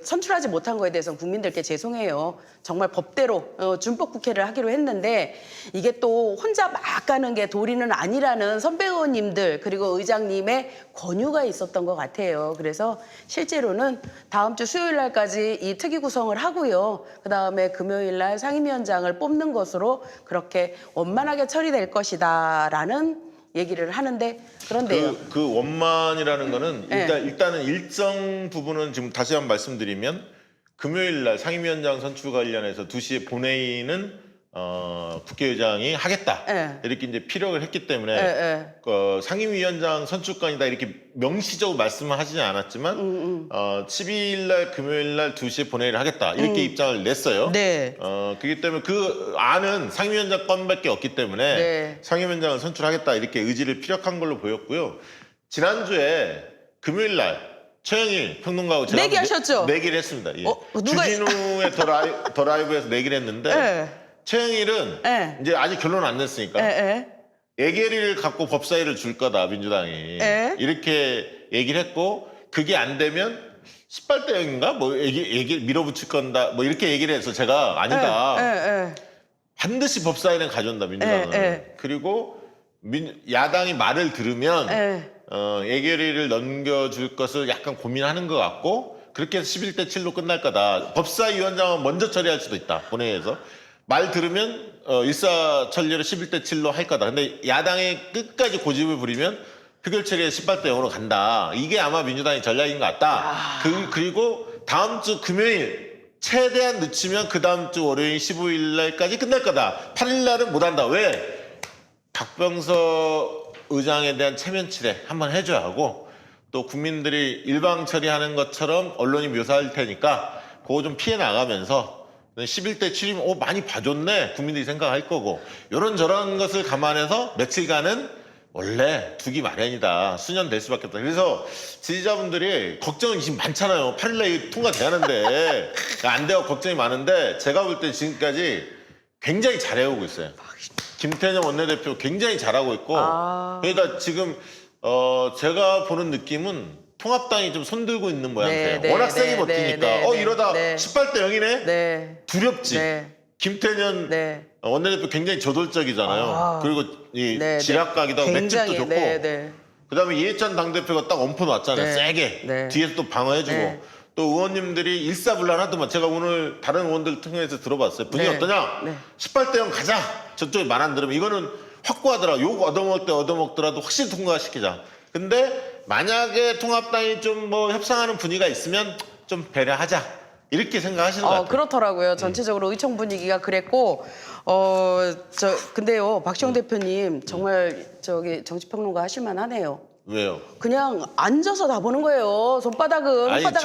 선출하지 못한 거에 대해서 국민들께 죄송해요. 정말 법대로 준법 국회를 하기로 했는데 이게 또 혼자 막 가는 게 도리는 아니라는 선배 의원님들 그리고 의장님의 권유가 있었던 것 같아요. 그래서 실제로는 다음 주 수요일 날까지 이 특위 구성을 하고요. 그다음에 금요일 날 상임위원장을 뽑는 것으로 그렇게 원만하게 처리될 것이다라는 얘기를 하는데 그런데요. 그 원만이라는 거는 일단은 일정 부분은 지금 다시 한번 말씀드리면 금요일 날 상임위원장 선출 관련해서 2시에 본회의는 국회의장이 하겠다 네. 이렇게 이제 피력을 했기 때문에 네. 상임위원장 선출권이다 이렇게 명시적으로 말씀을 하지는 않았지만 12일 날 금요일 날 2시에 본회의를 하겠다 이렇게 입장을 냈어요. 네. 그렇기 때문에 그 안은 상임위원장 건밖에 없기 때문에 네. 상임위원장을 선출하겠다 이렇게 의지를 피력한 걸로 보였고요. 지난주에 금요일 날 최영일 평론가하고 제가 내기하셨죠? 내기를 했습니다. 예. 누가- 주진우의 더 라이브에서 내기를 했는데 네. 최영일은 네. 이제 아직 결론 안 냈으니까 네. 예결위를 갖고 법사위를 줄 거다 민주당이 네. 이렇게 얘기를 했고 그게 안 되면 18대 0인가 뭐 얘기 밀어붙일 건다 뭐 이렇게 얘기를 해서 제가 아니다. 네. 반드시 법사위는 가져온다 민주당은. 네. 그리고 야당이 말을 들으면 네. 예결위를 넘겨줄 것을 약간 고민하는 것 같고 그렇게 해서 11대 7로 끝날 거다. 법사위원장은 먼저 처리할 수도 있다. 본회의에서. 말 들으면 일사천리로 11대 7로 할 거다. 근데 야당이 끝까지 고집을 부리면 표결 처리에 18대 0으로 간다. 이게 아마 민주당의 전략인 것 같다. 그리고 다음 주 금요일 최대한 늦추면 그 다음 주 월요일 15일 날까지 끝날 거다. 8일 날은 못 한다. 왜? 박병서 의장에 대한 체면 치레 한번 해줘야 하고 또 국민들이 일방 처리하는 것처럼 언론이 묘사할 테니까 그거 좀 피해 나가면서 11대 7이면 많이 봐줬네 국민들이 생각할 거고 이런저런 것을 감안해서 며칠간은 원래 두기 마련이다. 수년될 수밖에 없다. 그래서 지지자분들이 걱정이 지금 많잖아요. 8일날 통과돼야 하는데 안 돼요. 걱정이 많은데 제가 볼 때 지금까지 굉장히 잘해오고 있어요. 김태년 원내대표 굉장히 잘하고 있고 그러니까 지금 제가 보는 느낌은 통합당이 좀 손들고 있는 모양새예요. 네, 워낙 네, 세게 버티니까 이러다 네. 18대 0이네? 네. 두렵지. 네. 김태년 네. 원내대표 굉장히 저돌적이잖아요. 그리고 이 네, 지략각이다 맥집도 굉장히, 좋고 네. 그다음에 이해찬 당대표가 딱 엄포 놨잖아요. 네. 세게. 네. 뒤에서 또 방어해주고 네. 또 의원님들이 일사불란하더만 제가 오늘 다른 의원들 통해서 들어봤어요. 분위기 네. 어떠냐? 네. 18대 0 가자. 저쪽에 말 안 들으면 이거는 확고하더라. 욕 얻어먹을 때 얻어먹더라도 확실히 통과시키자. 근데 만약에 통합당이 좀 뭐 협상하는 분위기가 있으면 좀 배려하자. 이렇게 생각하시는 것 같아요. 그렇더라고요. 전체적으로 의총 분위기가 그랬고, 근데요, 박시영 대표님 정말 정치평론가 하실만 하네요. 왜요? 그냥 앉아서 다 보는 거예요. 손바닥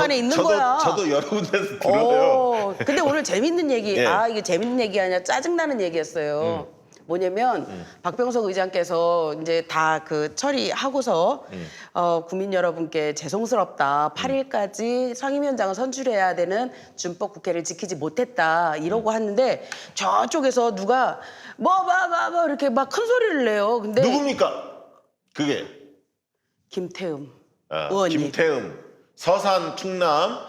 안에 있는 거야. 저도 여러 군데서 들어요. 근데 오늘 재밌는 얘기, 예. 이게 재밌는 얘기 아니라 짜증나는 얘기였어요. 뭐냐면 박병석 의장께서 이제 다 그 처리하고서 국민 여러분께 죄송스럽다. 8일까지 상임위원장을 선출해야 되는 준법 국회를 지키지 못했다. 이러고 하는데 저쪽에서 누가 뭐 이렇게 막 큰 소리를 내요. 근데 누굽니까? 그게 김태흠 의원님. 김태흠 서산 충남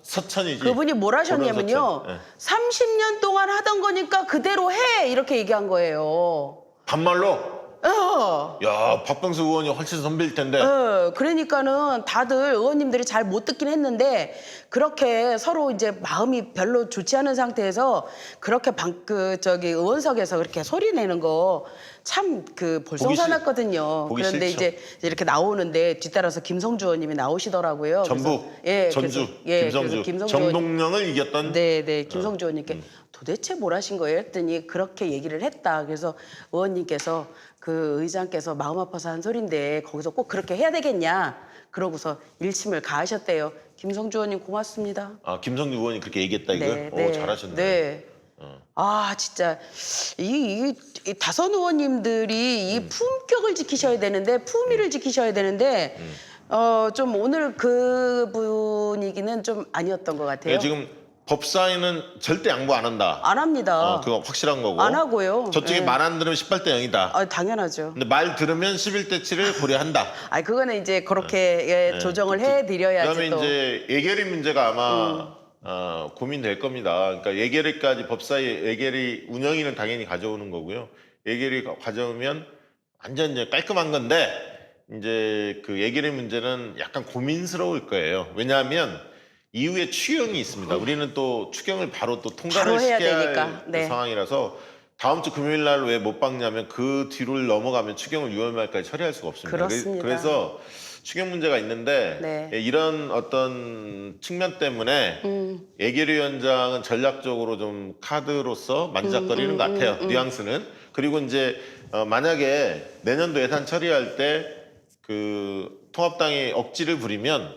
서천이지. 그분이 뭘 하셨냐면요. 보령서천. 예. 30년 동안 하던 거니까 그대로 해. 이렇게 얘기한 거예요. 반말로? 어. 야, 박병수 의원이 훨씬 선배일 텐데. 그러니까는 다들 의원님들이 잘 못 듣긴 했는데 그렇게 서로 이제 마음이 별로 좋지 않은 상태에서 그렇게 의원석에서 그렇게 소리 내는 거 참 볼썽사납거든요. 보기 그런데 싫죠. 이제 이렇게 나오는데 뒤따라서 김성주 의원님이 나오시더라고요. 전북, 그래서, 전주, 김성주 의원- 정동영을 이겼던. 네, 김성주 의원님께 도대체 뭘 하신 거예요? 했더니 그렇게 얘기를 했다. 그래서 의원님께서 그 의장께서 마음 아파서 한 소린데 거기서 꼭 그렇게 해야 되겠냐? 그러고서 일침을 가하셨대요. 김성주 의원님 고맙습니다. 김성주 의원이 그렇게 얘기했다 이거요? 오, 잘하셨네. 네. 진짜 이 다선 의원님들이 이 품격을 지키셔야 되는데 품위를 지키셔야 되는데 좀 오늘 그 분위기는 좀 아니었던 것 같아요. 지금 법사위는 절대 양보 안 한다. 안 합니다. 그거 확실한 거고. 안 하고요. 저쪽에 네. 말 안 들으면 18대 0이다. 당연하죠. 근데 말 들으면 11대 7을 고려한다. 그거는 이제 그렇게 조정을 해드려야지 그다음에 또. 이제 예결위 문제가 아마 고민될 겁니다. 그러니까 예결위까지 법사위 예결위 운영위는 당연히 가져오는 거고요. 예결위 가져오면 완전 이제 깔끔한 건데 이제 그 예결위 문제는 약간 고민스러울 거예요. 왜냐하면 이후에 추경이 있습니다. 우리는 또 추경을 바로 또 통과를 바로 해야 시켜야 되니까. 할 네. 상황이라서 다음 주 금요일 날 왜 못 박냐면 그 뒤를 넘어가면 추경을 6월 말까지 처리할 수가 없습니다. 그렇습니다. 그래서 추경 문제가 있는데 네. 이런 어떤 측면 때문에 예결위원장은 전략적으로 좀 카드로서 만지작거리는 것 같아요. 뉘앙스는. 그리고 이제 만약에 내년도 예산 처리할 때 그 통합당이 억지를 부리면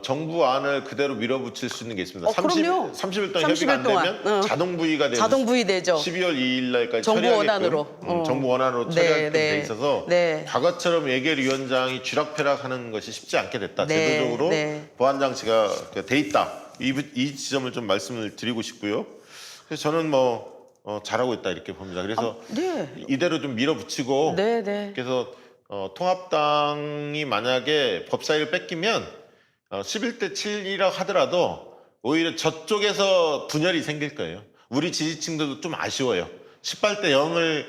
정부안을 그대로 밀어붙일 수 있는 게 있습니다. 그럼요. 30일 동안 협의가 안 30일 동안. 되면 자동 부의가 돼서 자동 부의되죠. 12월 2일 날까지 정부 처리하게끔, 원안으로. 정부 원안으로 네, 처리하게끔 네. 돼 있어서 네. 과거처럼 예결위원장이 쥐락펴락하는 것이 쉽지 않게 됐다. 네, 제도적으로 네. 보안 장치가 돼 있다. 이 지점을 좀 말씀을 드리고 싶고요. 그래서 저는 잘하고 있다 이렇게 봅니다. 그래서 네. 이대로 좀 밀어붙이고 네, 네. 그래서 통합당이 만약에 법사위를 뺏기면 11대 7이라고 하더라도 오히려 저쪽에서 분열이 생길 거예요. 우리 지지층들도 좀 아쉬워요. 18대 0을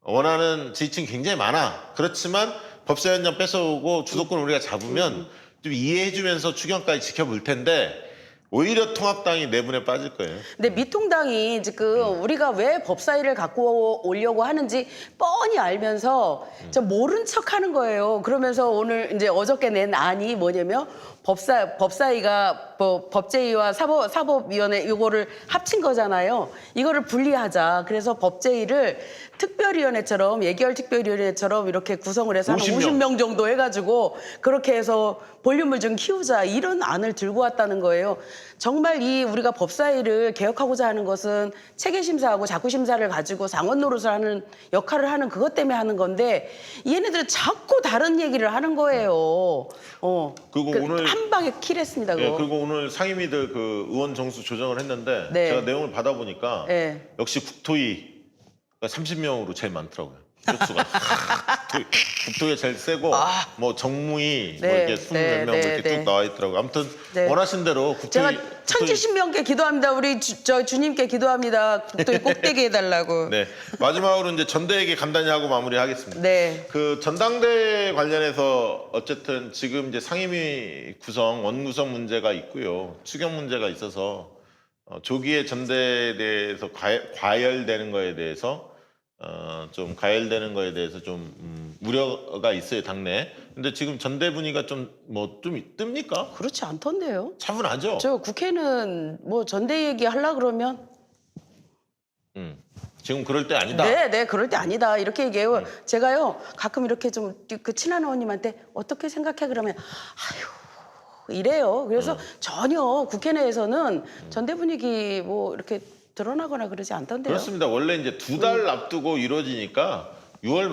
원하는 지지층이 굉장히 많아. 그렇지만 법사위원장 뺏어오고 주도권 우리가 잡으면 좀 이해해주면서 추경까지 지켜볼 텐데 오히려 통합당이 내분에 빠질 거예요. 근데 미통당이 지금 우리가 왜 법사위를 갖고 오려고 하는지 뻔히 알면서 저 모른 척 하는 거예요. 그러면서 오늘 이제 어저께 낸 안이 뭐냐면 법사위가 법제위와 사법위원회 이거를 합친 거잖아요. 이거를 분리하자. 그래서 법제위를 특별위원회처럼 예결특별위원회처럼 이렇게 구성을 해서 한 50명 정도 해가지고 그렇게 해서 볼륨을 좀 키우자 이런 안을 들고 왔다는 거예요. 정말 우리가 법사위를 개혁하고자 하는 것은 체계심사하고 자구심사를 가지고 상원 노릇을 하는 역할을 하는 그것 때문에 하는 건데 얘네들은 자꾸 다른 얘기를 하는 거예요. 그리고 오늘 한 방에 킬했습니다. 그거. 그리고 오늘 상임위들 그 의원 정수 조정을 했는데 네. 제가 내용을 받아보니까 네. 역시 국토위가 30명으로 제일 많더라고요. 쪽수가. 국토위가 제일 세고 뭐 정무위 뭐 네, 이렇게 20몇 명 이렇게 쭉 나와 있더라고요. 아무튼 네. 원하신 대로 제가 국토위 1070명께 기도합니다. 우리 주님께 기도합니다. 국토위 꼭대기 해달라고. 네. 마지막으로 이제 전대 얘기 간단히 하고 마무리하겠습니다. 네. 그 전당대 관련해서 어쨌든 지금 이제 상임위 구성, 원구성 문제가 있고요. 추경 문제가 있어서 조기에 전대에 대해서 과열되는 거에 대해서 좀 가열되는 거에 대해서 좀 우려가 있어요, 당내. 근데 지금 전대 분위기가 좀 뜹니까? 그렇지 않던데요. 차분하죠? 저 국회는 뭐 전대 얘기 하려 그러면 지금 그럴 때 아니다. 네, 그럴 때 아니다. 이렇게 얘기해요. 제가요, 가끔 이렇게 좀 그 친한 의원님한테 어떻게 생각해? 그러면, 아휴, 이래요. 그래서 전혀 국회 내에서는 전대 분위기 뭐 이렇게 드러나거나 그러지 않던데요. 그렇습니다. 원래 이제 2달 앞두고 이루어지니까 6월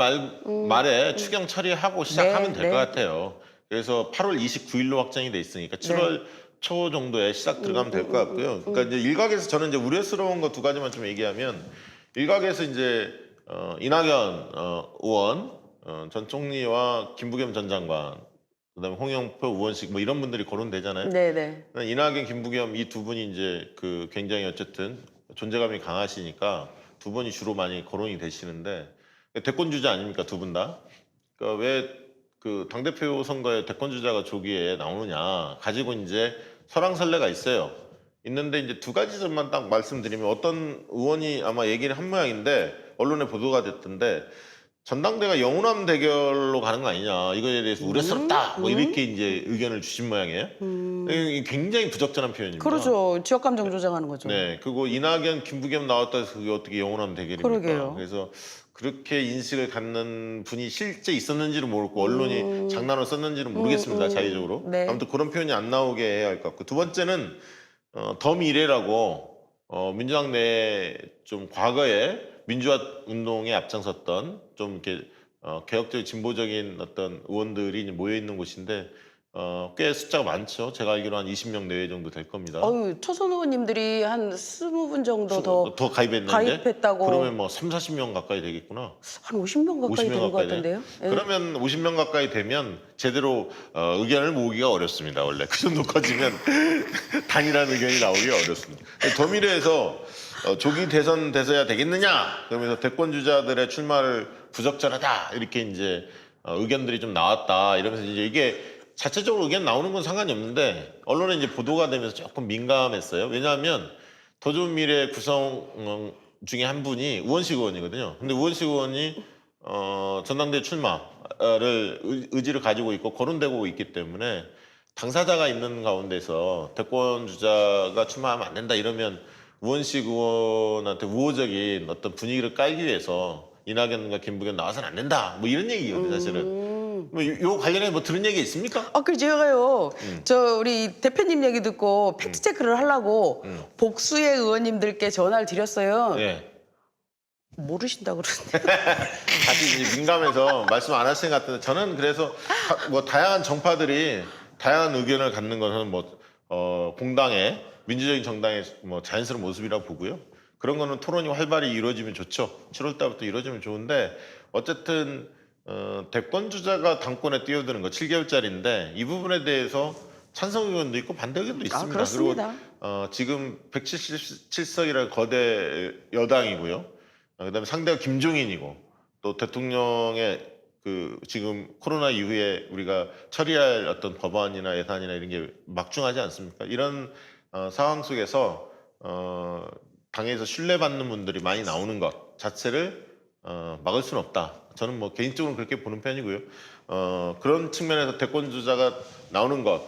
말에 추경 처리하고 시작하면 네, 될 것 네. 같아요. 그래서 8월 29일로 확정이 돼 있으니까 7월 초 정도에 시작 들어가면 될 것 같고요. 그러니까 이제 일각에서 저는 이제 우려스러운 거 2가지만 좀 얘기하면 일각에서 이제 이낙연 의원, 전 총리와 김부겸 전 장관, 그다음에 홍영표, 우원식 뭐 이런 분들이 거론되잖아요. 네네. 이낙연, 김부겸 이 두 분이 이제 그 굉장히 어쨌든 존재감이 강하시니까 두 분이 주로 많이 거론이 되시는데 대권 주자 아닙니까 두 분 다? 그러니까 왜 그 당대표 선거에 대권 주자가 조기에 나오느냐 가지고 이제 설왕설래가 있어요. 있는데 이제 2가지 점만 딱 말씀드리면 어떤 의원이 아마 얘기를 한 모양인데 언론에 보도가 됐던데 전당대가 영호남 대결로 가는 거 아니냐 이거에 대해서 우려스럽다 뭐 이렇게 이제 의견을 주신 모양이에요. 이게 굉장히 부적절한 표현입니다. 그렇죠. 지역 감정 조장하는 거죠. 네, 그리고 이낙연, 김부겸 나왔다 해서 그게 어떻게 영원한 대결입니까? 그러게요. 그래서 그렇게 인식을 갖는 분이 실제 있었는지는 모르고 언론이 장난으로 썼는지는 모르겠습니다. 자의적으로. 네. 아무튼 그런 표현이 안 나오게 해야 할 것 같고 두 번째는 더 미래라고 민주당 내에 좀 과거에 민주화 운동에 앞장섰던 좀 이렇게 개혁적인 진보적인 어떤 의원들이 이제 모여 있는 곳인데 꽤 숫자가 많죠. 제가 알기로 한 20명 내외 정도 될 겁니다. 초선 의원님들이 한 20분 정도 더 가입했는데 가입했다고. 그러면 뭐 3, 40명 가까이 되겠구나. 한 50명 가까이 50명 되는 것 가까이 같은데요. 예. 그러면 50명 가까이 되면 제대로 의견을 모으기가 어렵습니다. 원래 그 정도 커지면 단일한 의견이 나오기 어렵습니다. 더 미래에서 조기 대선 돼서야 되겠느냐 그러면서 대권 주자들의 출마를 부적절하다 이렇게 이제 의견들이 좀 나왔다 이러면서 이제 이게 자체적으로 의견 나오는 건 상관이 없는데 언론에 이제 보도가 되면서 조금 민감했어요. 왜냐하면 더 좋은 미래 구성 중에 한 분이 우원식 의원이거든요. 근데 우원식 의원이 전당대 출마 의지를 가지고 있고 거론되고 있기 때문에 당사자가 있는 가운데서 대권 주자가 출마하면 안 된다 이러면 우원식 의원한테 우호적인 어떤 분위기를 깔기 위해서 이낙연과 김부겸 나와서는 안 된다 뭐 이런 얘기거든요 사실은. 뭐 요 관련해 뭐 들은 얘기 있습니까? 그 제가요. 저 우리 대표님 얘기 듣고 팩트 체크를 하려고 복수의 의원님들께 전화를 드렸어요. 예. 모르신다고 그러는데. 다시 이제 민감해서 말씀 안 하신 것 같은데 저는 그래서 뭐 다양한 정파들이 다양한 의견을 갖는 것은 뭐 공당의 민주적인 정당의 뭐 자연스러운 모습이라고 보고요. 그런 거는 토론이 활발히 이루어지면 좋죠. 7월 달부터 이루어지면 좋은데 어쨌든 대권 주자가 당권에 뛰어드는 거 7개월짜리인데 이 부분에 대해서 찬성 의견도 있고 반대 의견도 있습니다. 그렇습니다. 그리고 지금 177석이라는 거대 여당이고요. 그다음에 상대가 김종인이고 또 대통령의 그 지금 코로나 이후에 우리가 처리할 어떤 법안이나 예산이나 이런 게 막중하지 않습니까? 이런 상황 속에서 당에서 신뢰받는 분들이 많이 나오는 것 자체를 막을 수는 없다. 저는 뭐 개인적으로 그렇게 보는 편이고요. 그런 측면에서 대권 주자가 나오는 것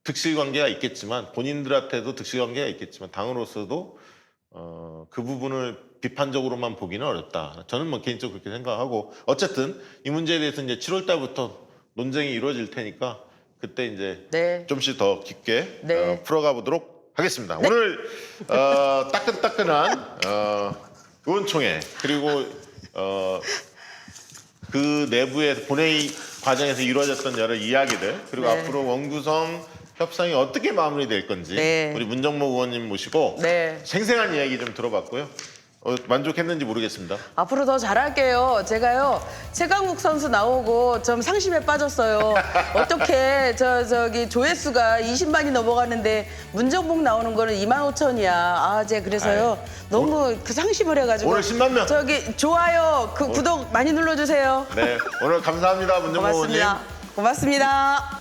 득실 관계가 있겠지만 본인들한테도 득실 관계가 있겠지만 당으로서도 그 부분을 비판적으로만 보기는 어렵다. 저는 뭐 개인적으로 그렇게 생각하고 어쨌든 이 문제에 대해서 이제 7월 달부터 논쟁이 이루어질 테니까 그때 이제 네. 좀씩 더 깊게 네. 풀어가 보도록 하겠습니다. 오늘 따끈따끈한 의원총회 그리고 그 내부에서 본회의 과정에서 이루어졌던 여러 이야기들 그리고 네. 앞으로 원구성 협상이 어떻게 마무리될 건지 네. 우리 문정목 의원님 모시고 네. 생생한 이야기 좀 들어봤고요. 만족했는지 모르겠습니다. 앞으로 더 잘할게요. 제가요 최강욱 선수 나오고 좀 상심에 빠졌어요. 어떻게 저기 조회수가 20만이 넘어가는데 문정복 나오는 거는 25,000이야. 제가 그래서요 너무 그 상심을 해가지고 오늘 10만 명. 저기 좋아요 구독 많이 눌러주세요. 네, 오늘 감사합니다, 문정목 의원님. 고맙습니다. 고맙습니다.